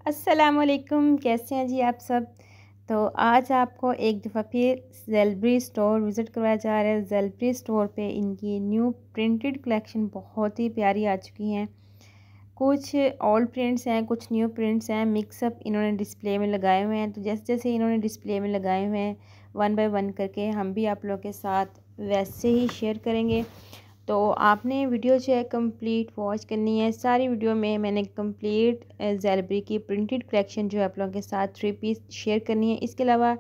अस्सलामुअलैकुम, कैसे हैं जी आप सब। तो आज आपको एक दफ़ा फिर ज़ेलबरी स्टोर विज़िट करवाया जा रहा है। ज़ेलबरी स्टोर पे इनकी न्यू प्रिंटेड कलेक्शन बहुत ही प्यारी आ चुकी हैं। कुछ ओल्ड प्रिंट्स हैं, कुछ न्यू प्रिंट्स हैं, मिक्सअप इन्होंने डिस्प्ले में लगाए हुए हैं। तो जैसे जैसे इन्होंने डिस्प्ले में लगाए हुए हैं, वन बाय वन करके हम भी आप लोगों के साथ वैसे ही शेयर करेंगे। तो आपने वीडियो जो है कंप्लीट वॉच करनी है। सारी वीडियो में मैंने कंप्लीट ज़ेलबरी की प्रिंटेड कलेक्शन जो है आप लोगों के साथ 3 पीस शेयर करनी है। इसके अलावा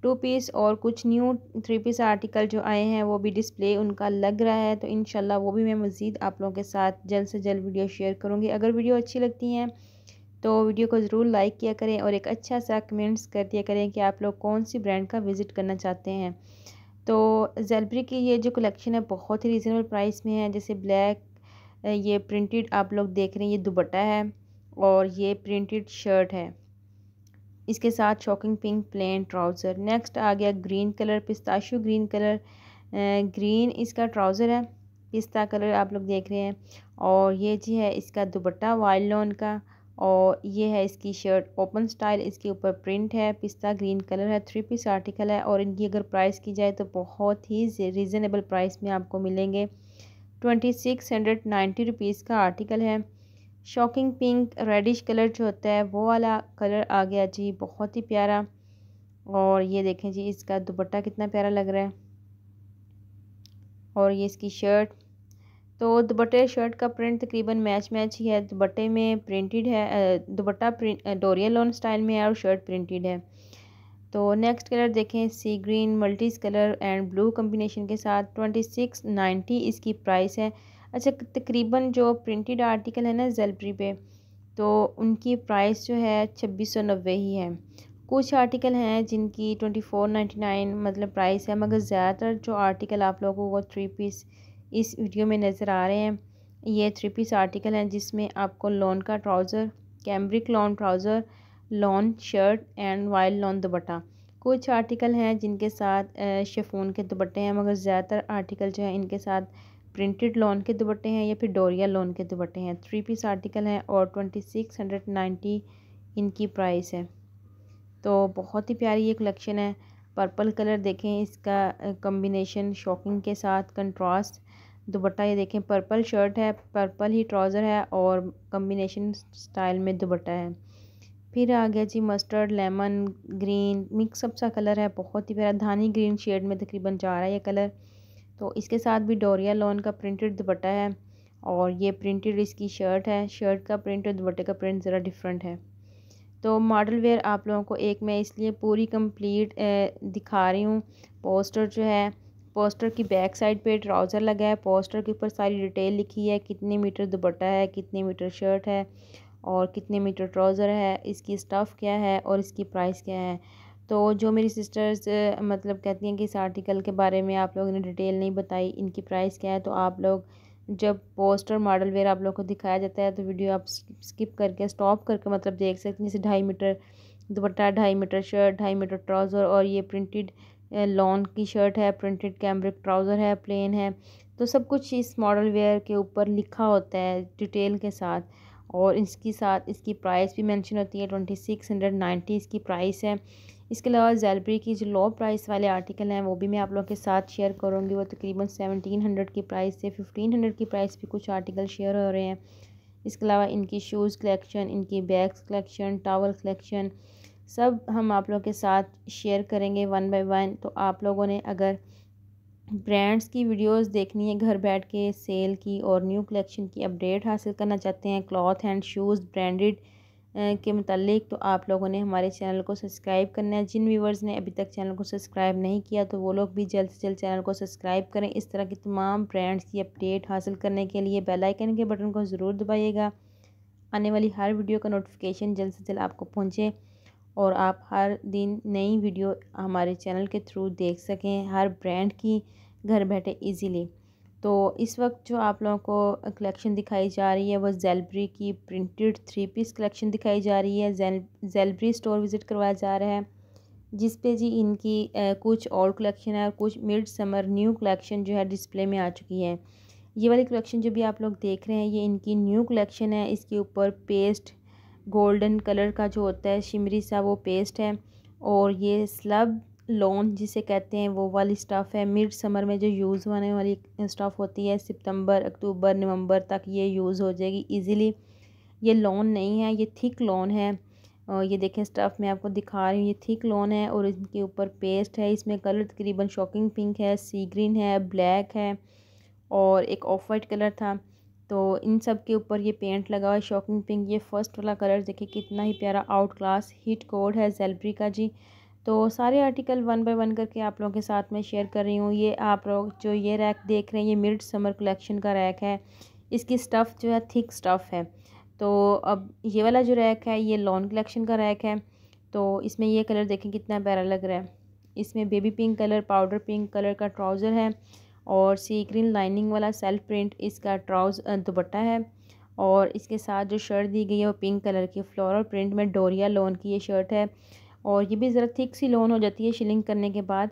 2 पीस और कुछ न्यू 3 पीस आर्टिकल जो आए हैं वो भी डिस्प्ले उनका लग रहा है। तो इंशाल्लाह वो भी मैं मज़ीद आप लोगों के साथ जल्द से जल्द वीडियो शेयर करूँगी। अगर वीडियो अच्छी लगती हैं तो वीडियो को ज़रूर लाइक किया करें और एक अच्छा सा कमेंट्स कर दिया करें कि आप लोग कौन सी ब्रांड का विज़िट करना चाहते हैं। तो ज़ेलबरी की ये जो कलेक्शन है बहुत ही रीज़नेबल प्राइस में है। जैसे ब्लैक ये प्रिंटेड आप लोग देख रहे हैं, ये दुपट्टा है और ये प्रिंटेड शर्ट है। इसके साथ shocking pink plain trouser. Next आ गया green colour, pistachio green colour. Green इसका ट्राउज़र है, पिस्ता कलर आप लोग देख रहे हैं। और ये जी है इसका दुपट्टा वाइल्ड लॉन का। और ये है इसकी शर्ट ओपन स्टाइल, इसके ऊपर प्रिंट है, पिस्ता ग्रीन कलर है। 3 पीस आर्टिकल है और इनकी अगर प्राइस की जाए तो बहुत ही रीज़नेबल प्राइस में आपको मिलेंगे। 2690 रुपीज़ का आर्टिकल है। शॉकिंग पिंक रेडिश कलर जो होता है वो वाला कलर आ गया जी, बहुत ही प्यारा। और ये देखें जी इसका दुपट्टा कितना प्यारा लग रहा है। और ये इसकी शर्ट, तो दुपट्टे शर्ट का प्रिंट तकरीबन मैच मैच ही है। दुपट्टे में प्रिंटेड है, दुपट्टा प्रिंट डोरिया लॉन स्टाइल में है और शर्ट प्रिंटेड है। तो नेक्स्ट कलर देखें, sea green multis colour and blue combination के साथ 2690 इसकी प्राइस है। अच्छा, तकरीबन जो प्रिंटेड आर्टिकल है ना ज़ेलबरी पे, तो उनकी प्राइस जो है 2690 ही है। कुछ आर्टिकल हैं जिनकी 2499 मतलब प्राइस है, मगर ज़्यादातर जो आर्टिकल आप लोगों को 3 पीस इस वीडियो में नज़र आ रहे हैं ये 3 पीस आर्टिकल हैं, जिसमें आपको लॉन का trouser, cambric lawn trouser, lawn shirt and wild lawn दुपट्टा। कुछ आर्टिकल हैं जिनके साथ शिफॉन के दुपट्टे हैं, मगर ज़्यादातर आर्टिकल जो है इनके साथ प्रिंटेड लॉन के दुपट्टे हैं या फिर डोरिया लॉन के दुपट्टे हैं। 3 पीस आर्टिकल हैं और 2690 इनकी प्राइस है। तो बहुत ही प्यारी ये कलेक्शन है। पर्पल कलर देखें, इसका कॉम्बिनेशन शॉकिंग के साथ कंट्रास्ट दुपट्टा। ये देखें पर्पल शर्ट है, पर्पल ही ट्राउज़र है और कॉम्बिनेशन स्टाइल में दुपट्टा है। फिर आ गया जी मस्टर्ड लेमन ग्रीन मिक्सअप सा कलर है, बहुत ही प्यारा धानी ग्रीन शेड में तकरीबन जा रहा है ये कलर। तो इसके साथ भी डोरिया लॉन का प्रिंटेड दुपट्टा है और ये प्रिंटेड इसकी शर्ट है। शर्ट का प्रिंट और दुपट्टे का प्रिंट ज़रा डिफरेंट है। तो मॉडल वेयर आप लोगों को एक मैं इसलिए पूरी कंप्लीट दिखा रही हूँ। पोस्टर जो है, पोस्टर की बैक साइड पे ट्राउज़र लगा है, पोस्टर के ऊपर सारी डिटेल लिखी है, कितने मीटर दुपट्टा है, कितने मीटर शर्ट है और कितने मीटर ट्राउज़र है, इसकी स्टफ़ क्या है और इसकी प्राइस क्या है। तो जो मेरी सिस्टर्स मतलब कहती हैं कि इस आर्टिकल के बारे में आप लोगों ने डिटेल नहीं बताई, इनकी प्राइस क्या है, तो आप लोग जब पोस्टर मॉडल वेयर आप लोग को दिखाया जाता है तो वीडियो आप स्किप करके स्टॉप करके मतलब देख सकते हैं। जैसे 2.5 metre dupatta, 2.5 metre shirt, 2.5 metre trouser और ये प्रिंटेड लॉन की शर्ट है, प्रिंटेड कैम्ब्रिक ट्राउज़र है, प्लेन है। तो सब कुछ इस मॉडल वेयर के ऊपर लिखा होता है डिटेल के साथ और इसके साथ इसकी प्राइस भी मेंशन होती है। 2690 इसकी प्राइस है। इसके अलावा ज़ेलबरी की जो लो प्राइस वाले आर्टिकल हैं वो भी मैं आप लोगों के साथ शेयर करूँगी। वो तकरीबन 1700 की प्राइस से 1500 की प्राइस पे कुछ आर्टिकल शेयर हो रहे हैं। इसके अलावा इनकी शूज़ कलेक्शन, इनकी बैग्स कलेक्शन, टॉवल कलेक्शन सब हम आप लोगों के साथ शेयर करेंगे वन बाय वन। तो आप लोगों ने अगर ब्रांड्स की वीडियोस देखनी है घर बैठ के, सेल की और न्यू कलेक्शन की अपडेट हासिल करना चाहते हैं क्लॉथ एंड शूज़ ब्रांडेड के मतलब, तो आप लोगों ने हमारे चैनल को सब्सक्राइब करना है। जिन व्यूवर्स ने अभी तक चैनल को सब्सक्राइब नहीं किया तो वो लोग भी जल्द से जल्द चैनल को सब्सक्राइब करें। इस तरह की तमाम ब्रांड्स की अपडेट हासिल करने के लिए बेल आइकन के बटन को ज़रूर दबाइएगा। आने वाली हर वीडियो का नोटिफिकेशन जल्द से जल्द आपको पहुँचे और आप हर दिन नई वीडियो हमारे चैनल के थ्रू देख सकें, हर ब्रांड की घर बैठे इजीली। तो इस वक्त जो आप लोगों को कलेक्शन दिखाई जा रही है वो ज़ेलबरी की प्रिंटेड 3 पीस कलेक्शन दिखाई जा रही है। ज़ेलबरी स्टोर विज़िट करवाया जा रहा है, जिस पे जी इनकी कुछ ओल्ड कलेक्शन है और कुछ मिड समर न्यू कलेक्शन जो है डिस्प्ले में आ चुकी है। ये वाली कलेक्शन जो भी आप लोग देख रहे हैं ये इनकी न्यू कलेक्शन है। इसके ऊपर पेस्ट गोल्डन कलर का जो होता है शिमरी सा वो पेस्ट है। और ये स्लब लॉन जिसे कहते हैं वो वाली स्टफ़ है। मिड समर में जो यूज़ होने वाली स्टफ़ होती है, सितंबर अक्टूबर नवंबर तक ये यूज़ हो जाएगी इजीली। ये लॉन नहीं है, ये थिक लॉन है। और ये देखें स्टफ़ मैं आपको दिखा रही हूँ, ये थिक लॉन है और इनके ऊपर पेस्ट है। इसमें कलर तकरीबन शॉकिंग पिंक है, सी ग्रीन है, ब्लैक है और एक ऑफ वाइट कलर था। तो इन सब के ऊपर ये पेंट लगा हुआ है शॉकिंग पिंक। ये फर्स्ट वाला कलर देखिए कितना ही प्यारा आउट क्लास हिट कोड है ज़ेलब्री का जी। तो सारे आर्टिकल वन बाय वन करके आप लोगों के साथ में शेयर कर रही हूँ। ये आप लोग जो ये रैक देख रहे हैं ये मिड समर कलेक्शन का रैक है। इसकी स्टफ़ जो है थिक स्टफ़ है। तो अब ये वाला जो रैक है ये लॉन कलेक्शन का रैक है। तो इसमें ये कलर देखें कितना प्यारा लग रहा है। इसमें baby pink colour, powder pink colour का ट्राउज़र है और सी ग्रीन लाइनिंग वाला सेल्फ प्रिंट इसका दुपट्टा है। और इसके साथ जो शर्ट दी गई है वो पिंक कलर की फ्लोरल प्रिंट में डोरिया लॉन की ये शर्ट है। और ये भी ज़रा थिक सी लॉन हो जाती है शिलिंग करने के बाद,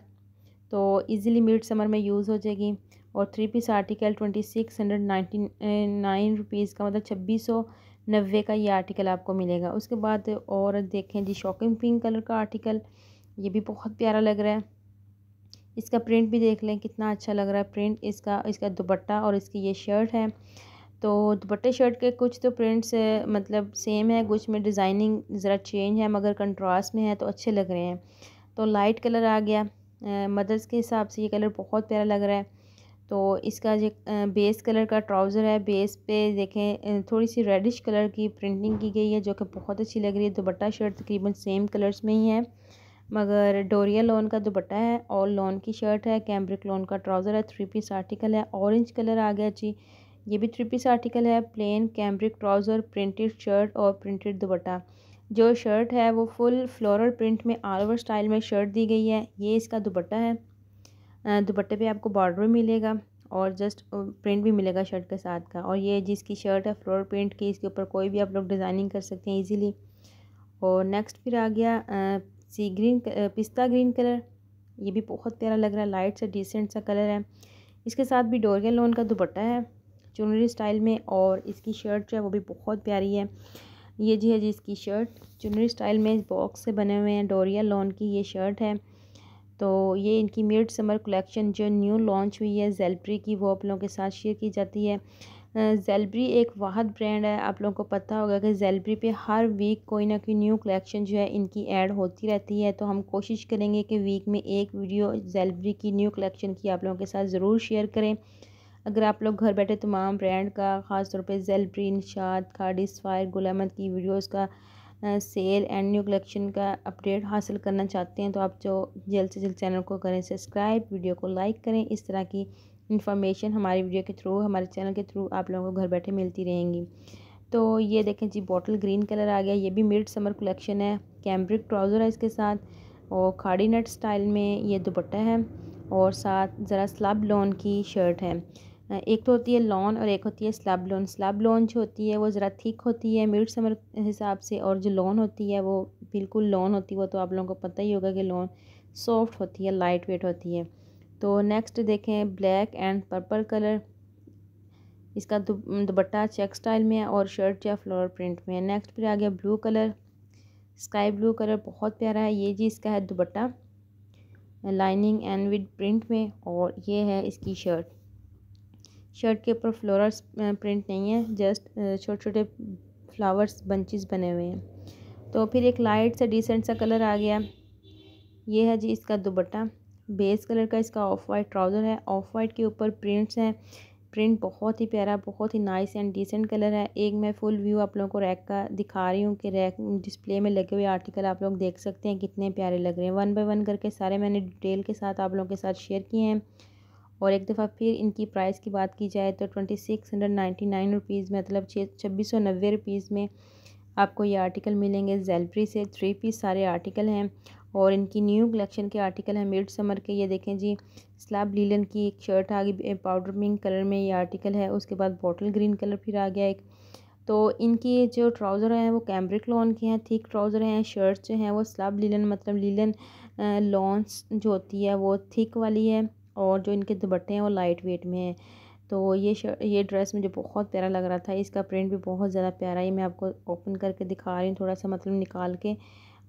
तो इजीली मिड समर में यूज़ हो जाएगी। और 3 पीस आर्टिकल 2699 रुपीज़ का, मतलब 2690 का ये आर्टिकल आपको मिलेगा। उसके बाद और देखें जी शॉकिंग पिंक कलर का आर्टिकल, ये भी बहुत प्यारा लग रहा है। इसका प्रिंट भी देख लें कितना अच्छा लग रहा है प्रिंट इसका दुपट्टा और इसकी ये शर्ट है। तो दुपट्टे शर्ट के कुछ तो प्रिंट्स मतलब सेम है, कुछ में डिज़ाइनिंग ज़रा चेंज है मगर कंट्रास्ट में है तो अच्छे लग रहे हैं। तो लाइट कलर आ गया मदर्स के हिसाब से, ये कलर बहुत प्यारा लग रहा है। तो इसका जो बेस कलर का ट्राउज़र है, बेस पे देखें थोड़ी सी रेडिश कलर की प्रिंटिंग की गई है जो कि बहुत अच्छी लग रही है। दुपट्टा शर्ट तकरीबन सेम कलर्स में ही है मगर डोरिया लॉन का दुपट्टा है और लॉन की शर्ट है, कैम्ब्रिक लॉन का ट्राउज़र है। 3 पीस आर्टिकल है। ऑरेंज कलर आ गया जी, ये भी 3 पीस आर्टिकल है। Plain cambric trouser, printed shirt और प्रिंटेड दुपट्टा। जो शर्ट है वो फुल फ्लोरल प्रिंट में ऑल ओवर स्टाइल में शर्ट दी गई है। ये इसका दुपट्टा है। दुपट्टे पे आपको बॉर्डर मिलेगा और जस्ट प्रिंट भी मिलेगा शर्ट के साथ का। और ये जिसकी शर्ट है फ्लोरल प्रिंट की, इसके ऊपर कोई भी आप लोग डिज़ाइनिंग कर सकते हैं ईजीली। और नेक्स्ट फिर आ गया सी ग्रीन पिस्ता ग्रीन कलर, ये भी बहुत प्यारा लग रहा है, लाइट से डिसेंट सा कलर है। इसके साथ भी डोरिया लॉन का दुपट्टा है चुनरी स्टाइल में और इसकी शर्ट जो है वो भी बहुत प्यारी है। ये जी है जी इसकी शर्ट चुनरी स्टाइल में बॉक्स से बने हुए हैं, डोरिया लॉन की ये शर्ट है। तो ये इनकी मिड समर कलेक्शन जो न्यू लॉन्च हुई है ज़ेलब्री की वो आप लोगों के साथ शेयर की जाती है। ज़ेलब्री एक वाहद ब्रांड है, आप लोगों को पता होगा कि ज़ेलब्री पे हर वीक कोई ना कोई न्यू कलेक्शन जो है इनकी ऐड होती रहती है। तो हम कोशिश करेंगे कि वीक में एक वीडियो ज़ेलब्री की न्यू कलेक्शन की आप लोगों के साथ ज़रूर शेयर करें। अगर आप लोग घर बैठे तमाम ब्रांड का, ख़ास तौर पे ज़ेलब्री, निशात, खाडिस, फायर, गुल अहमद की वीडियोज़ का सेल एंड न्यू कलेक्शन का अपडेट हासिल करना चाहते हैं तो आप जो जल्द से जल्द चैनल को करें सब्सक्राइब, वीडियो को लाइक करें। इस तरह की इन्फॉर्मेशन हमारी वीडियो के थ्रू, हमारे चैनल के थ्रू आप लोगों को घर बैठे मिलती रहेंगी। तो ये देखें जी बॉटल ग्रीन कलर आ गया, ये भी मिड समर कलेक्शन है। कैम्ब्रिक ट्राउज़र है इसके साथ और खाड़ी नट स्टाइल में ये दुपट्टा है और साथ ज़रा स्लब लॉन की शर्ट है। एक तो होती है लॉन और एक होती है स्लब लॉन। स्लब लॉन जो होती है वो ज़रा थिक होती है मिड समर हिसाब से, और जो लॉन होती है वो बिल्कुल लॉन होती है, वो तो आप लोगों को पता ही होगा कि लॉन सॉफ्ट होती है, लाइट वेट होती है। तो नेक्स्ट देखें ब्लैक एंड पर्पल कलर, इसका दुपट्टा चेक स्टाइल में है और शर्ट जो है फ्लोरल प्रिंट में है। नेक्स्ट फिर आ गया blue colour, sky blue colour बहुत प्यारा है। ये जी इसका है दुपट्टा लाइनिंग एंड विद प्रिंट में और ये है इसकी शर्ट। शर्ट के ऊपर फ्लोरल प्रिंट नहीं है, जस्ट छोटे छोटे फ्लावर्स बंचेस बने हुए हैं। तो फिर एक लाइट सा डिसेंट सा कलर आ गया, ये है जी इसका दुपट्टा। बेस कलर का इसका ऑफ वाइट ट्राउज़र है, ऑफ वाइट के ऊपर प्रिंट्स हैं। प्रिंट बहुत ही प्यारा, बहुत ही नाइस एंड डिसेंट कलर है। एक मैं फुल व्यू आप लोगों को रैक का दिखा रही हूँ कि रैक डिस्प्ले में लगे हुए आर्टिकल आप लोग देख सकते हैं कितने प्यारे लग रहे हैं। वन बाय वन करके सारे मैंने डिटेल के साथ आप लोगों के साथ शेयर किए हैं। और एक दफ़ा फिर इनकी प्राइस की बात की जाए तो 2699 रुपीज़, मतलब 2690 रुपीज़ में आपको ये आर्टिकल मिलेंगे ज़ेलब्री से। 3 पीस सारे आर्टिकल हैं और इनकी न्यू कलेक्शन के आर्टिकल हैं मिड समर के। ये देखें जी स्लैब लीलन की एक शर्ट आ गई पाउडर पिंक कलर में, ये आर्टिकल है। उसके बाद बॉटल ग्रीन कलर फिर आ गया एक। तो इनकी जो ट्राउज़र हैं वो कैम्ब्रिक लॉन के हैं, थिक ट्राउज़र हैं। शर्ट्स जो हैं वो स्लैब लीलन, मतलब लीलन लॉन्स जो होती है वो थिक वाली है और जो इनके दुपट्टे हैं वो लाइट वेट में है। तो ये ड्रेस मुझे बहुत प्यारा लग रहा था, इसका प्रिंट भी बहुत ज़्यादा प्यारा है। मैं आपको ओपन करके दिखा रही हूँ, थोड़ा सा मतलब निकाल के,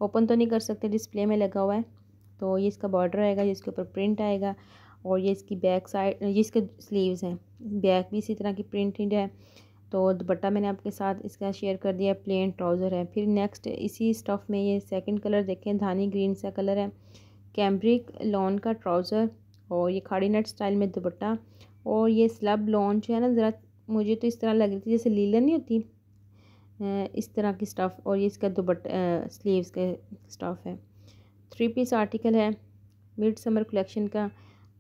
ओपन तो नहीं कर सकते, डिस्प्ले में लगा हुआ है। तो ये इसका बॉर्डर आएगा, जिसके ऊपर प्रिंट आएगा, और ये इसकी बैक साइड, ये इसके स्लीव्स हैं, बैक भी इसी तरह की प्रिंटेड है। तो दुपट्टा मैंने आपके साथ इसका शेयर कर दिया, प्लेन ट्राउज़र है। फिर नेक्स्ट इसी स्टफ़ में ये सेकंड कलर देखें, धानी ग्रीन सा कलर है, कैम्ब्रिक लॉन का ट्राउज़र, और ये खाड़ी नट स्टाइल में दुपट्टा, और ये स्लब लॉन जो है ना, ज़रा मुझे तो इस तरह लग रही थी जैसे लीलन नहीं होती, इस तरह की स्टफ़, और ये इसका दुपट्टा स्लीव्स का स्टफ़ है। 3 पीस आर्टिकल है मिड समर कलेक्शन का।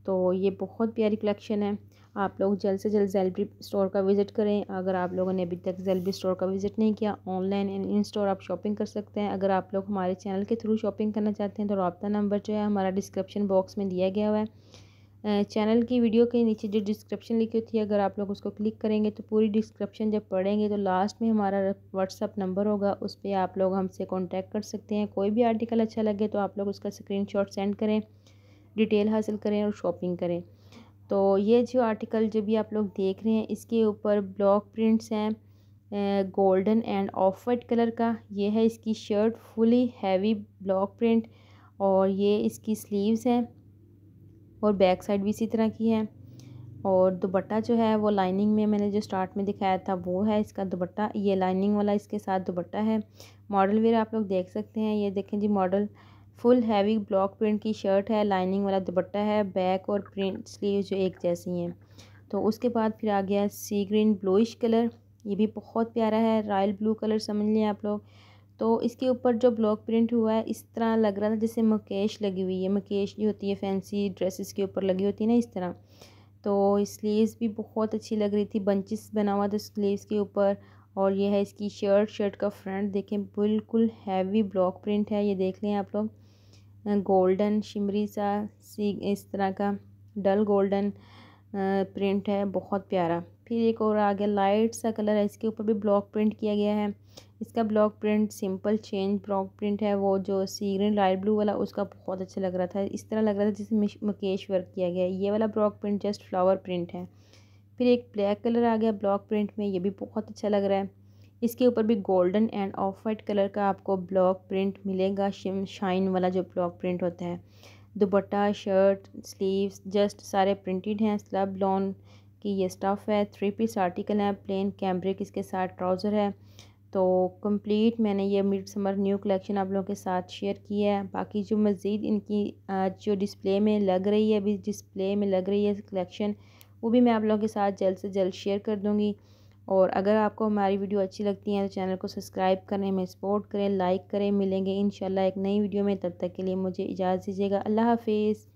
तो ये बहुत प्यारी कलेक्शन है। आप लोग जल्द से जल्द ज़ेलबरी स्टोर का विज़िट करें। अगर आप लोगों ने अभी तक ज़ेलबरी स्टोर का विज़िट नहीं किया, ऑनलाइन एंड इन स्टोर आप शॉपिंग कर सकते हैं। अगर आप लोग हमारे चैनल के थ्रू शॉपिंग करना चाहते हैं तो रब्ता नंबर जो है हमारा डिस्क्रिप्शन बॉक्स में दिया गया हुआ है। चैनल की वीडियो के नीचे जो डिस्क्रिप्शन लिखी होती है, अगर आप लोग उसको क्लिक करेंगे तो पूरी डिस्क्रिप्शन जब पढ़ेंगे तो लास्ट में हमारा व्हाट्सअप नंबर होगा, उस पर आप लोग हमसे कांटेक्ट कर सकते हैं। कोई भी आर्टिकल अच्छा लगे तो आप लोग उसका स्क्रीनशॉट सेंड करें, डिटेल हासिल करें और शॉपिंग करें। तो ये जो आर्टिकल जो भी आप लोग देख रहे हैं, इसके ऊपर ब्लॉक प्रिंट्स हैं golden end of white colour का। ये है इसकी shirt, fully heavy block print, और ये इसकी स्लीव्स हैं, और बैक साइड भी इसी तरह की है। और दुपट्टा जो है वो लाइनिंग में, मैंने जो स्टार्ट में दिखाया था वो है इसका दुपट्टा, ये लाइनिंग वाला इसके साथ दुपट्टा है। मॉडल वेयर आप लोग देख सकते हैं, ये देखें जी model, full heavy block print की शर्ट है, लाइनिंग वाला दुपट्टा है, बैक और प्रिंट स्लीव जो एक जैसी हैं। तो उसके बाद फिर आ गया सी ग्रीन ब्लूइश कलर, ये भी बहुत प्यारा है, रॉयल ब्लू कलर समझ लें आप लोग। तो इसके ऊपर जो ब्लॉक प्रिंट हुआ है, इस तरह लग रहा था जैसे मकेश लगी हुई है, मकेश जो होती है फैंसी ड्रेसेस के ऊपर लगी होती है ना, इस तरह। तो स्लीव्स भी बहुत अच्छी लग रही थी, बंचेस बना हुआ था स्लीव्स के ऊपर। और ये है इसकी शर्ट, शर्ट का फ्रंट देखें, बिल्कुल हैवी ब्लॉक प्रिंट है, ये देख लें आप लोग, गोल्डन शिमरी सा सी इस तरह का डल गोल्डन प्रिंट है, बहुत प्यारा। फिर एक और आ गया लाइट सा कलर है, इसके ऊपर भी ब्लॉक प्रिंट किया गया है। इसका block print simple change block print है, वो जो सी ग्रीन लाइट ब्लू वाला उसका बहुत अच्छा लग रहा था, इस तरह लग रहा था जिसमें मकेश वर्क किया गया है। ये वाला block print just flower print है। फिर एक ब्लैक कलर आ गया ब्लॉक प्रिंट में, ये भी बहुत अच्छा लग रहा है। इसके ऊपर भी golden end of white colour का आपको ब्लॉक प्रिंट मिलेगा, शाइन वाला जो ब्लॉक प्रिंट होता है। दुपट्टा, शर्ट, स्लीव्स जस्ट सारे प्रिंटेड हैं। स्लब लॉन की ये स्टफ़ है, 3 पीस आर्टिकल है, प्लेन कैम्ब्रिक इसके साथ ट्राउज़र है। तो कंप्लीट मैंने ये मिड समर न्यू कलेक्शन आप लोगों के साथ शेयर की है। बाकी जो मज़ीद इनकी जो डिस्प्ले में लग रही है, अभी डिस्प्ले में लग रही है कलेक्शन, वो भी मैं आप लोगों के साथ जल्द से जल्द शेयर कर दूँगी। और अगर आपको हमारी वीडियो अच्छी लगती है तो चैनल को सब्सक्राइब करने में सपोर्ट करें, लाइक करें। मिलेंगे इंशाल्लाह एक नई वीडियो में, तब तक के लिए मुझे इजाज़त दीजिएगा। अल्लाह हाफिज़।